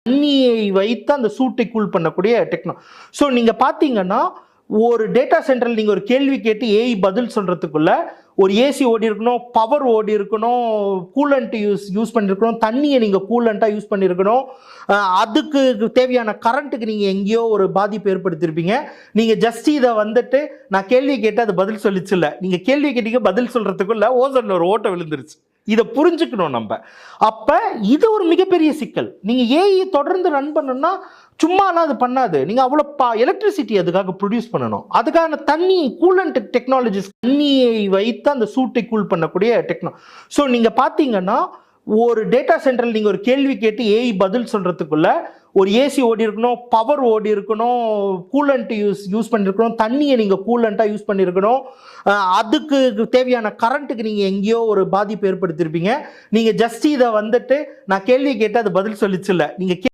தண்ணியை வைத்து அந்த சூட்டை கூல் பண்ணக்கூடிய டெக்னோ. ஸோ நீங்க பார்த்தீங்கன்னா ஒரு டேட்டா சென்டரில் நீங்க ஒரு கேள்வி கேட்டு ஏஐ பதில் சொல்றதுக்குள்ள ஒரு ஏசி ஓடி இருக்கணும், பவர் ஓடி இருக்கணும், கூலண்ட் யூஸ் பண்ணிருக்கணும், தண்ணியை நீங்க கூலண்டா யூஸ் பண்ணிருக்கணும், அதுக்கு தேவையான கரண்ட்டுக்கு நீங்க எங்கேயோ ஒரு பாதிப்பு ஏற்படுத்திருப்பீங்க. நீங்க ஜஸ்ட் இதை வந்துட்டு நான் கேள்வி கேட்டு அது பதில் சொல்லிச்சு இல்லை, நீங்க கேள்வி கேட்டீங்க பதில் சொல்றதுக்குள்ள ஓசன்ல ஒரு ஓட்டை விழுந்துருச்சு. இதை புரிஞ்சுக்கணும் நம்ம. அப்ப இது ஒரு மிகப்பெரிய சிக்கல். நீங்க ஏஐ தொடர்ந்து ரன் பண்ணணும்னா சும்மாலாம் அது பண்ணாது. நீங்க அவ்வளோ எலக்ட்ரிசிட்டி அதுக்காக ப்ரொடியூஸ் பண்ணணும். அதுக்கான தண்ணி கூலண்ட் டெக்னாலஜிஸ், தண்ணியை வைத்து அந்த சூட்டை கூல் பண்ணக்கூடிய டெக்னோ. ஸோ நீங்க பார்த்தீங்கன்னா ஒரு டேட்டா சென்டரில் நீங்க ஒரு கேள்வி கேட்டு ஏஐ பதில் சொல்றதுக்குள்ள ஒரு ஏசி ஓடி இருக்கணும், பவர் ஓடி இருக்கணும், கூலண்ட் யூஸ் பண்ணிருக்கணும், தண்ணியை நீங்க கூலண்டா யூஸ் பண்ணிருக்கணும், அதுக்கு தேவையான கரண்ட்டுக்கு நீங்க எங்கேயோ ஒரு பாதிப்பு ஏற்படுத்திருப்பீங்க. நீங்க ஜஸ்ட் இதை வந்துட்டு நான் கேள்வி கேட்டு அது பதில் சொல்லிச்சு இல்லை, நீங்க